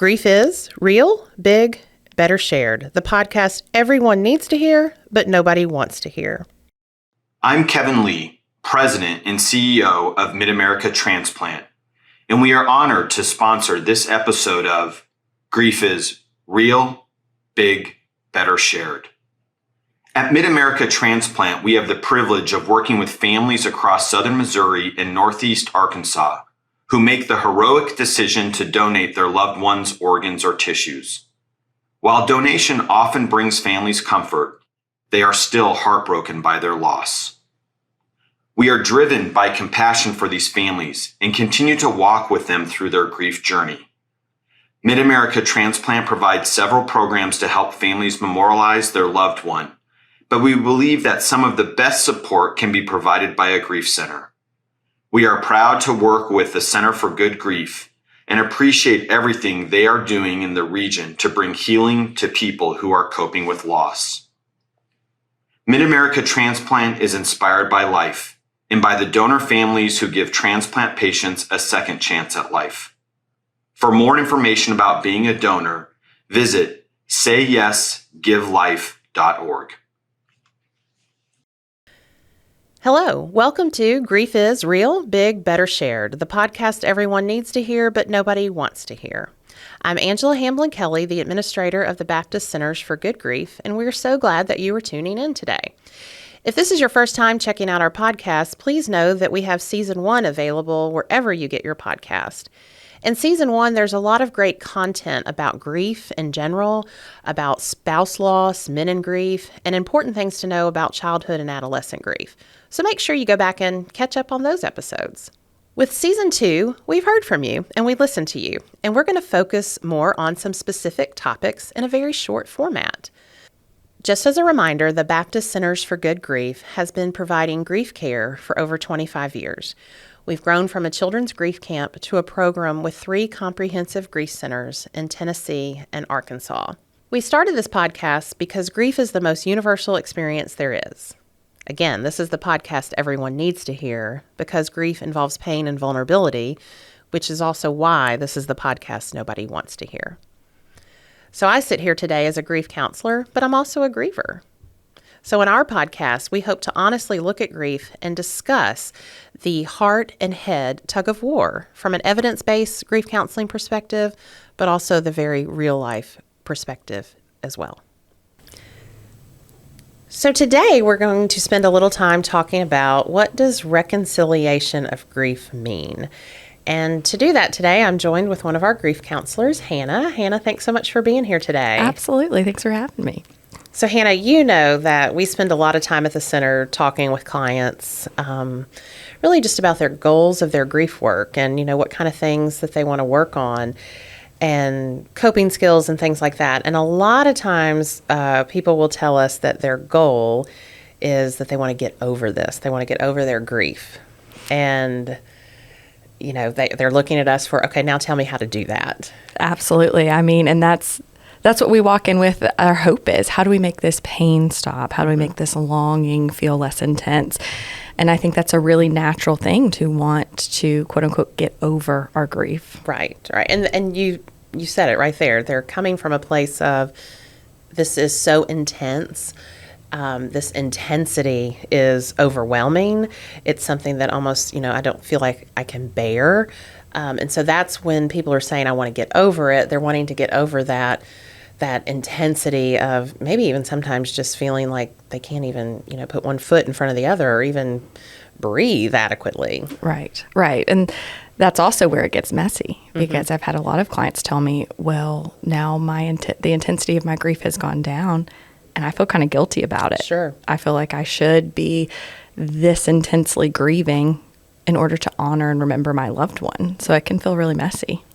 Grief is real, big, better shared. The podcast everyone needs to hear, but nobody wants to hear. I'm Kevin Lee, President and CEO of Mid-America Transplant, and we are honored to sponsor this episode of Grief is real, big, better shared. At Mid-America Transplant, we have the privilege of working with families across southern Missouri and northeast Arkansas who make the heroic decision to donate their loved ones' organs or tissues. While donation often brings families comfort, they are still heartbroken by their loss. We are driven by compassion for these families and continue to walk with them through their grief journey. Mid-America Transplant provides several programs to help families memorialize their loved one, but we believe that some of the best support can be provided by a grief center. We are proud to work with the Center for Good Grief and appreciate everything they are doing in the region to bring healing to people who are coping with loss. Mid-America Transplant is inspired by life and by the donor families who give transplant patients a second chance at life. For more information about being a donor, visit sayyesgivelife.org. Hello, welcome to Grief is Real, Big, Better Shared, the podcast everyone needs to hear, but nobody wants to hear. I'm Angela Hamblin-Kelly, the administrator of the Baptist Centers for Good Grief, and we're so glad that you are tuning in today. If this is your first time checking out our podcast, please know that we have Season 1 available wherever you get your podcast. In Season 1, there's a lot of great content about grief in general, about spouse loss, men in grief, and important things to know about childhood and adolescent grief. So make sure you go back and catch up on those episodes. With Season 2, we've heard from you and we listened to you, and we're going to focus more on some specific topics in a very short format. Just as a reminder, the Baptist Centers for Good Grief has been providing grief care for over 25 years. We've grown from a children's grief camp to a program with 3 comprehensive grief centers in Tennessee and Arkansas. We started this podcast because grief is the most universal experience there is. Again, this is the podcast everyone needs to hear because grief involves pain and vulnerability, which is also why this is the podcast nobody wants to hear. So I sit here today as a grief counselor, but I'm also a griever. So in our podcast, we hope to honestly look at grief and discuss the heart and head tug of war from an evidence-based grief counseling perspective, but also the very real-life perspective as well. So today we're going to spend a little time talking about what does reconciliation of grief mean. And to do that today, I'm joined with one of our grief counselors, Hannah. Hannah, thanks so much for being here today. Absolutely. Thanks for having me. So Hannah, you know that we spend a lot of time at the center talking with clients, really just about their goals of their grief work and, what kind of things that they want to work on and coping skills and things like that. And a lot of times people will tell us that their goal is that they want to get over this. They want to get over their grief. And, they're looking at us for, okay, now tell me how to do that. Absolutely. And that's what we walk in with. Our hope is, how do we make this pain stop? How do we make this longing feel less intense? And I think that's a really natural thing to want to, quote unquote, get over our grief. Right. And you said it right there. They're coming from a place of, this is so intense. This intensity is overwhelming. It's something that almost, I don't feel like I can bear. And so that's when people are saying, I want to get over it. They're wanting to get over that intensity of maybe even sometimes just feeling like they can't even, put one foot in front of the other or even breathe adequately. Right. And that's also where it gets messy because I've had a lot of clients tell me, well, now the intensity of my grief has gone down and I feel kind of guilty about it. Sure. I feel like I should be this intensely grieving in order to honor and remember my loved one. So it can feel really messy.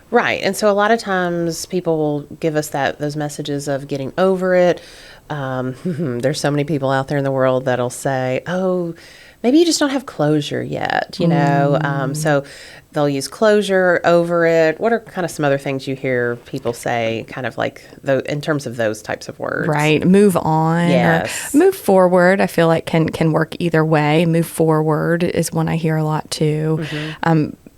Right. And so a lot of times people will give us those messages of getting over it. There's so many people out there in the world that'll say, oh, maybe you just don't have closure yet, so they'll use closure, over it. What are kind of some other things you hear people say kind of like in terms of those types of words? Right. Move on. Yes. Or move forward. I feel like can work either way. Move forward is one I hear a lot too.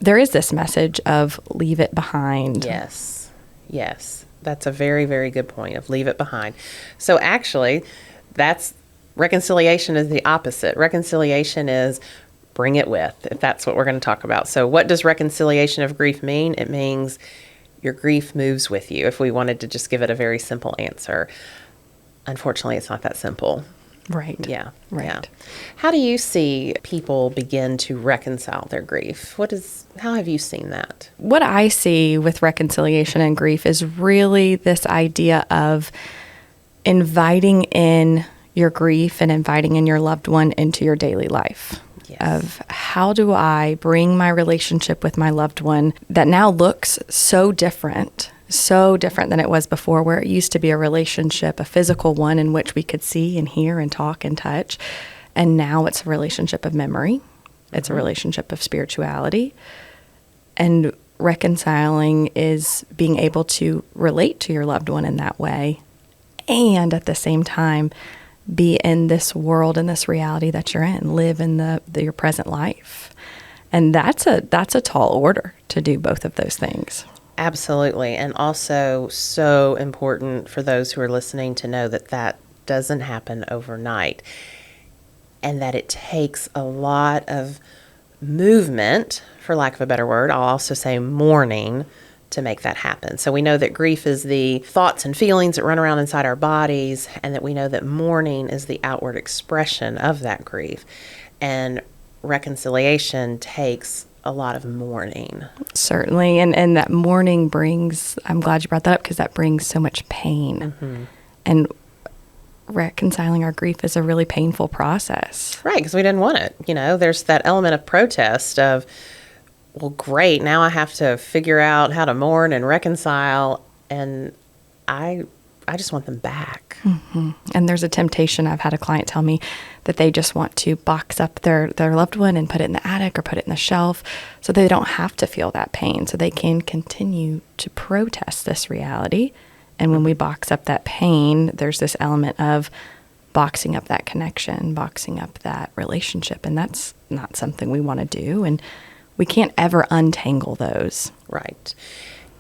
There is this message of leave it behind. Yes. Yes, that's a very, very good point of leave it behind. So actually, that's reconciliation is the opposite. Reconciliation is bring it with, if that's what we're going to talk about. So what does reconciliation of grief mean? It means your grief moves with you, if we wanted to just give it a very simple answer. Unfortunately, it's not that simple. Right. Yeah. Right. Yeah. How do you see people begin to reconcile their grief? How have you seen that? What I see with reconciliation and grief is really this idea of inviting in your grief and inviting in your loved one into your daily life. Yes. Of how do I bring my relationship with my loved one that now looks so different than it was before, where it used to be a relationship, a physical one in which we could see and hear and talk and touch. And now it's a relationship of memory. It's a relationship of spirituality. And reconciling is being able to relate to your loved one in that way, and at the same time be in this world and this reality that you're in, live in your present life. And that's a tall order to do both of those things. Absolutely. And also so important for those who are listening to know that that doesn't happen overnight, and that it takes a lot of movement, for lack of a better word. I'll also say mourning, to make that happen. So we know that grief is the thoughts and feelings that run around inside our bodies, and that we know that mourning is the outward expression of that grief. And reconciliation takes a lot of mourning. Certainly. And that mourning brings, I'm glad you brought that up, because that brings so much pain. Mm-hmm. And reconciling our grief is a really painful process. Right, because we didn't want it. There's that element of protest of, well, great, now I have to figure out how to mourn and reconcile, and I just want them back. Mm-hmm. And there's a temptation. I've had a client tell me that they just want to box up their loved one and put it in the attic or put it in the shelf so they don't have to feel that pain, so they can continue to protest this reality. And when we box up that pain, there's this element of boxing up that connection, boxing up that relationship, and that's not something we want to do. And we can't ever untangle those. Right.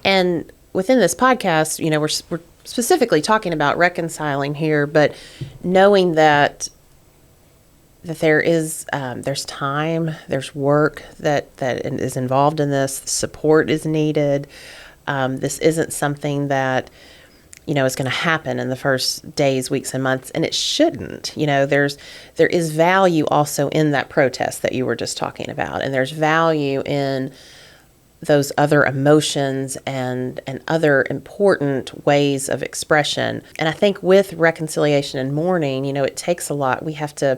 And within this podcast, we're specifically talking about reconciling here, but knowing that there is there's time, there's work that is involved in this. Support is needed. This isn't something that is going to happen in the first days, weeks, and months, and it shouldn't. There is value also in that protest that you were just talking about, and there's value in those other emotions and other important ways of expression. And I think with reconciliation and mourning, it takes a lot. We have to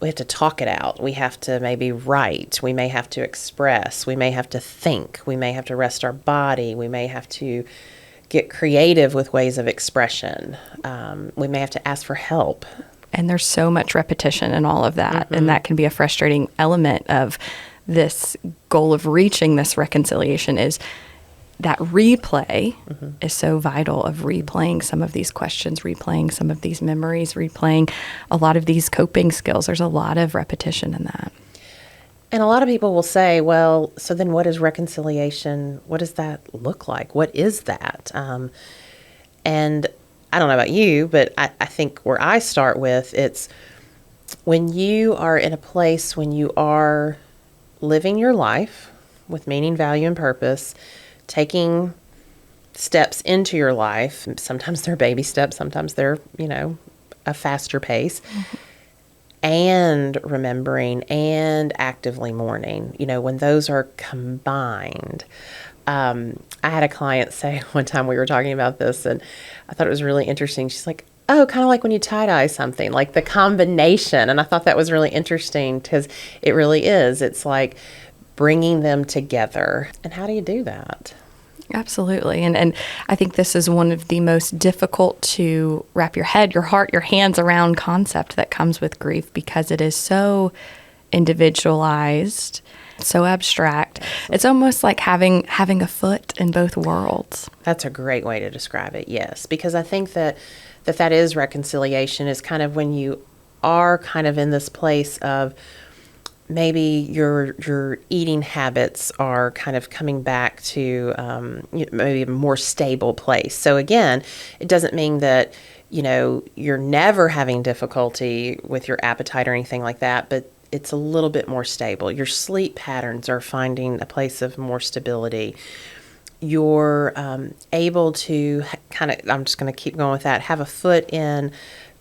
talk it out. We have to maybe write. We may have to express. We may have to think. We may have to rest our body. We may have to get creative with ways of expression. We may have to ask for help. And there's so much repetition in all of that. Mm-hmm. And that can be a frustrating element of this goal of reaching this reconciliation, is that replay is so vital, of replaying some of these questions, replaying some of these memories, replaying a lot of these coping skills. There's a lot of repetition in that. And a lot of people will say, well, so then what is reconciliation? What does that look like? What is that? And I don't know about you, but I think where I start with, it's when you are in a place when you are living your life with meaning, value, and purpose, taking steps into your life. Sometimes they're baby steps, sometimes they're, a faster pace. Mm-hmm. And remembering and actively mourning, when those are combined. I had a client say one time, we were talking about this, and I thought it was really interesting. She's like, oh, kind of like when you tie-dye something, like the combination. And I thought that was really interesting, because it really is. It's like bringing them together. And how do you do that? Absolutely. And I think this is one of the most difficult to wrap your head, your heart, your hands around concept that comes with grief, because it is so individualized, so abstract. Absolutely. It's almost like having a foot in both worlds. That's a great way to describe it, yes. Because I think that is reconciliation, is kind of when you are kind of in this place of maybe your eating habits are kind of coming back to maybe a more stable place. So again, it doesn't mean that you're never having difficulty with your appetite or anything like that, but it's a little bit more stable. Your sleep patterns are finding a place of more stability. You're able to kind of, I'm just going to keep going with that, have a foot in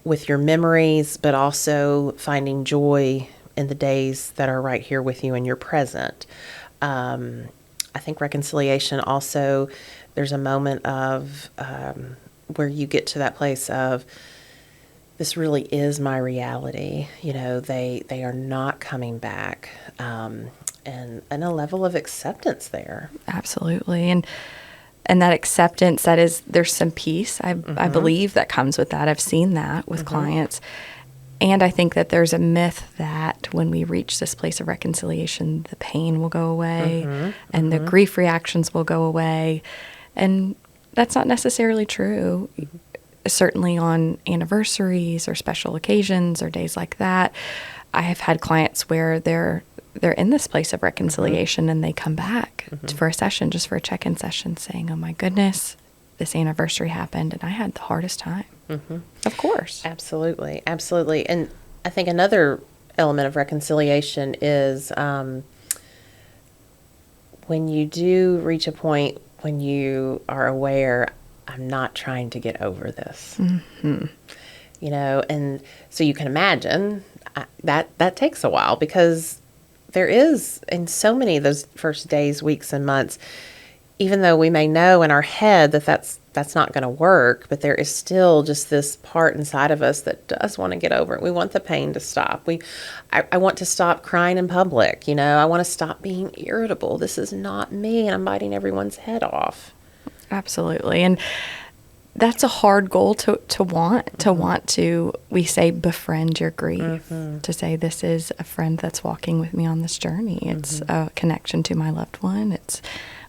with your memories, but also finding joy in the days that are right here with you and you're present. I think reconciliation also, there's a moment of where you get to that place of, this really is my reality. They are not coming back, and a level of acceptance there. Absolutely. And that acceptance, there's some peace, I believe, that comes with that. I've seen that with clients. And I think that there's a myth that when we reach this place of reconciliation, the pain will go away and the grief reactions will go away. And that's not necessarily true. Certainly on anniversaries or special occasions or days like that, I have had clients where they're in this place of reconciliation and they come back for a session, just for a check-in session, saying, oh my goodness, this anniversary happened and I had the hardest time. Of course. Absolutely. Absolutely. And I think another element of reconciliation is when you do reach a point when you are aware, I'm not trying to get over this. And so you can imagine that takes a while, because there is, in so many of those first days, weeks, and months, even though we may know in our head that that's not going to work, but there is still just this part inside of us that does want to get over it. We want the pain to stop. I want to stop crying in public. I want to stop being irritable. This is not me, and I'm biting everyone's head off. Absolutely. And that's a hard goal to want to, we say, befriend your grief, to say, this is a friend that's walking with me on this journey. It's a connection to my loved one. It's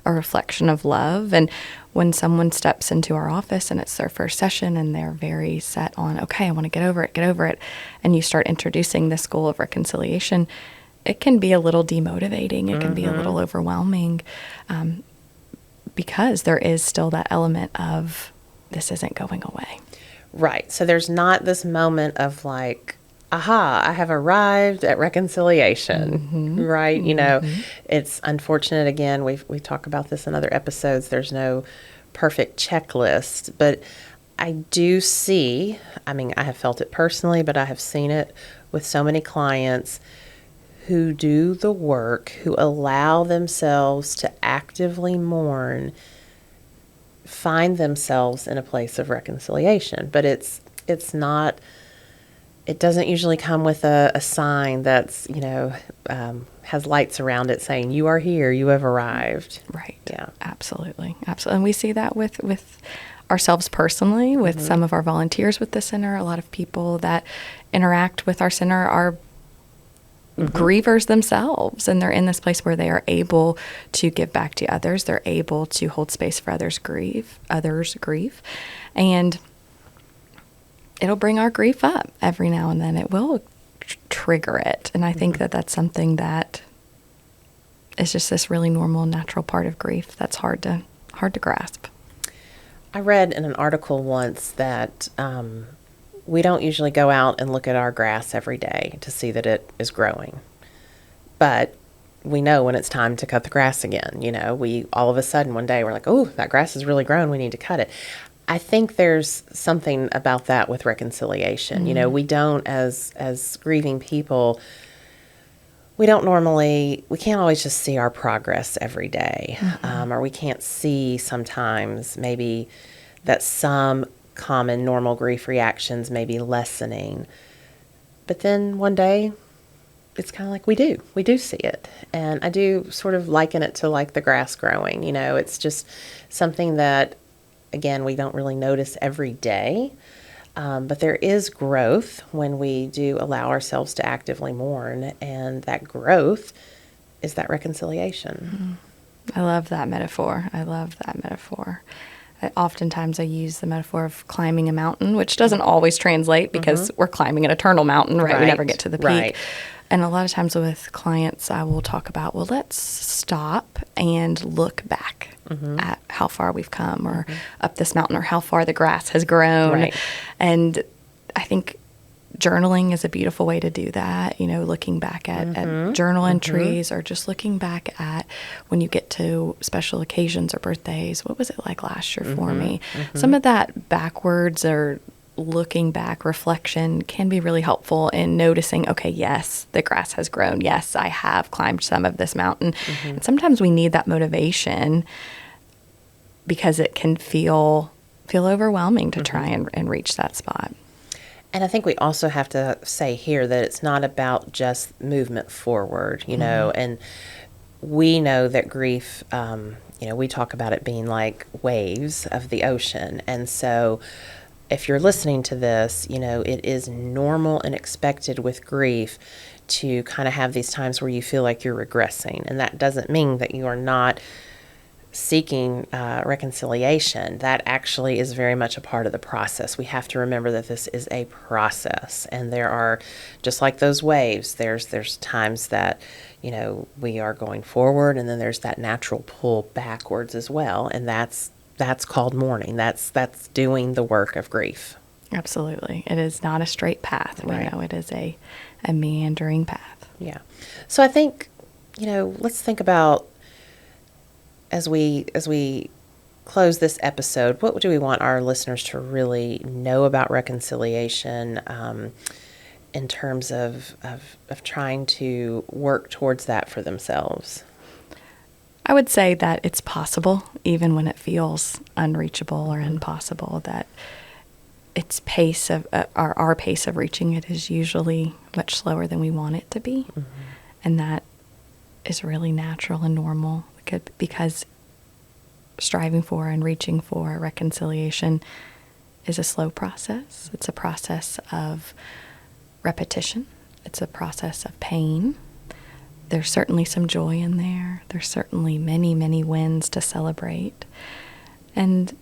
a reflection of love. And when someone steps into our office and it's their first session and they're very set on, okay, I want to get over it, and you start introducing this goal of reconciliation, it can be a little demotivating. It can be a little overwhelming, because there is still that element of, this isn't going away. Right. So there's not this moment of like, aha, I have arrived at reconciliation, right? It's unfortunate. Again, we talk about this in other episodes. There's no perfect checklist, but I do see, I have felt it personally, but I have seen it with so many clients who do the work, who allow themselves to actively mourn, find themselves in a place of reconciliation. But it's not, it doesn't usually come with a sign that's, has lights around it saying, you are here, you have arrived. Right. Yeah. Absolutely. Absolutely. And we see that with ourselves personally, with some of our volunteers with the center. A lot of people that interact with our center are grievers themselves, and they're in this place where they are able to give back to others. They're able to hold space for others' grief, and it'll bring our grief up every now and then. It will trigger it, and I think that that's something that is just this really normal, natural part of grief that's hard to grasp. I read in an article once that we don't usually go out and look at our grass every day to see that it is growing. But we know when it's time to cut the grass again. We all of a sudden one day we're like, oh, that grass has really grown. We need to cut it. I think there's something about that with reconciliation. We don't, as grieving people, we can't always just see our progress every day. Or we can't see sometimes maybe that some common normal grief reactions may be lessening. But then one day, it's kind of like we do see it. And I do sort of liken it to like the grass growing. It's just something that, again, we don't really notice every day. But there is growth when we do allow ourselves to actively mourn. And that growth is that reconciliation. I love that metaphor. Oftentimes I use the metaphor of climbing a mountain, which doesn't always translate because we're climbing an eternal mountain, right? We never get to the peak. And a lot of times with clients, I will talk about, well, let's stop and look back at how far we've come, or up this mountain, or how far the grass has grown. Right. And I think journaling is a beautiful way to do that, looking back at journal entries, or just looking back at when you get to special occasions or birthdays. What was it like last year for me? Some of that backwards or looking back reflection can be really helpful in noticing, okay, yes, the grass has grown. Yes, I have climbed some of this mountain. And sometimes we need that motivation because it can feel overwhelming to try and reach that spot. And I think we also have to say here that it's not about just movement forward, and we know that grief, we talk about it being like waves of the ocean. And so if you're listening to this, it is normal and expected with grief to kind of have these times where you feel like you're regressing. And that doesn't mean that you are not seeking reconciliation. That actually is very much a part of the process. We have to remember that this is a process, and there are, just like those waves, there's times that we are going forward, and then there's that natural pull backwards as well, and that's called mourning. That's doing the work of grief. Absolutely. It is not a straight path. We Right. know it is a meandering path. Yeah. So I think, let's think about, as we close this episode, what do we want our listeners to really know about reconciliation, in terms of trying to work towards that for themselves? I would say that it's possible, even when it feels unreachable or impossible, that its pace of our pace of reaching it is usually much slower than we want it to be. And that is really natural and normal, because striving for and reaching for reconciliation is a slow process. It's a process of repetition. It's a process of pain. There's certainly some joy in there. There's certainly many, many wins to celebrate. And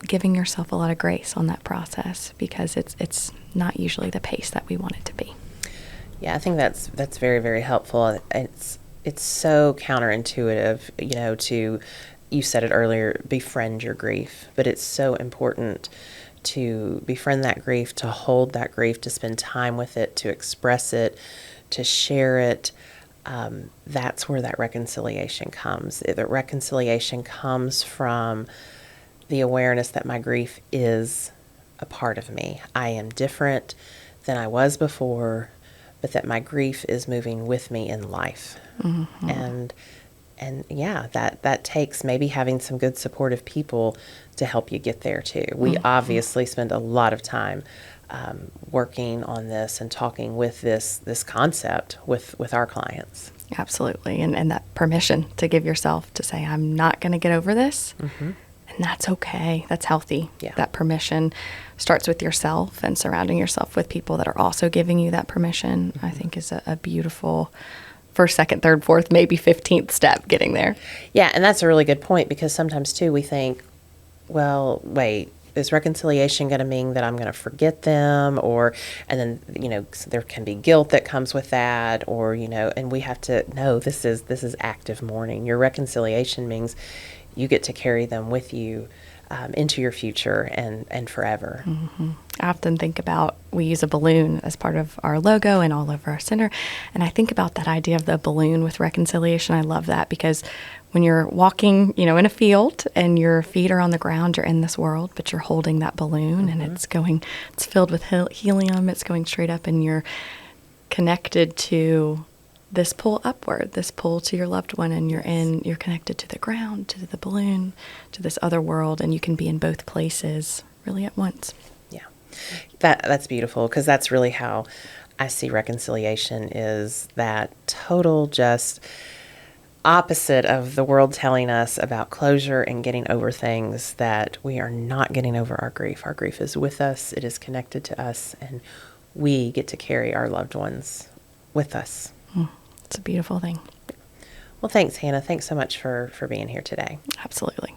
giving yourself a lot of grace on that process, because it's not usually the pace that we want it to be. Yeah, I think that's very, very helpful. It's so counterintuitive, to, you said it earlier, befriend your grief. But it's so important to befriend that grief, to hold that grief, to spend time with it, to express it, to share it. That's where that reconciliation comes. The reconciliation comes from the awareness that my grief is a part of me. I am different than I was before, but that my grief is moving with me in life. And yeah, that takes maybe having some good supportive people to help you get there too. We obviously spend a lot of time working on this and talking with this concept with our clients. Absolutely. And that permission to give yourself to say, I'm not going to get over this. And that's okay. That's healthy. Yeah. That permission starts with yourself, and surrounding yourself with people that are also giving you that permission, I think, is a beautiful first, second, third, fourth, maybe 15th step getting there. Yeah, and that's a really good point, because sometimes too we think, well, wait, is reconciliation going to mean that I'm going to forget them? And then, there can be guilt that comes with that, and we have to know this is active mourning. Your reconciliation means you get to carry them with you into your future and forever. I often think about, we use a balloon as part of our logo and all over our center. And I think about that idea of the balloon with reconciliation. I love that, because when you're walking, in a field and your feet are on the ground, you're in this world, but you're holding that balloon and it's filled with helium. It's going straight up, and you're connected to this pull upward, this pull to your loved one, and you're connected to the ground, to the balloon, to this other world, and you can be in both places really at once. Yeah, that's beautiful, because that's really how I see reconciliation, is that total just opposite of the world telling us about closure and getting over things, that we are not getting over our grief. Our grief is with us, it is connected to us, and we get to carry our loved ones with us. It's a beautiful thing. Well, thanks, Hannah. Thanks so much for being here today. Absolutely.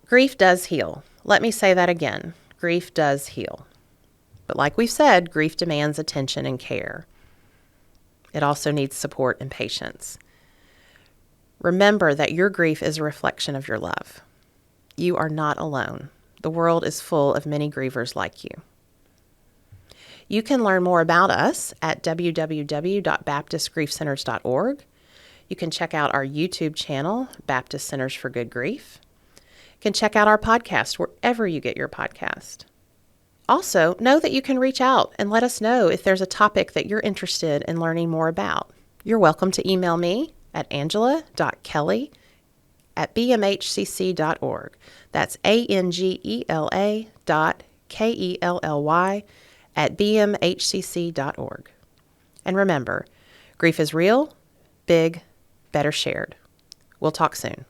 Grief does heal. Let me say that again. Grief does heal. But like we've said, grief demands attention and care. It also needs support and patience. Remember that your grief is a reflection of your love. You are not alone. The world is full of many grievers like you. You can learn more about us at www.baptistgriefcenters.org. You can check out our YouTube channel, Baptist Centers for Good Grief. You can check out our podcast wherever you get your podcast. Also, know that you can reach out and let us know if there's a topic that you're interested in learning more about. You're welcome to email me at angela.kelly@bmhcc.org. That's angela.kelly@bmhcc.org. And remember, grief is real, big, better shared. We'll talk soon.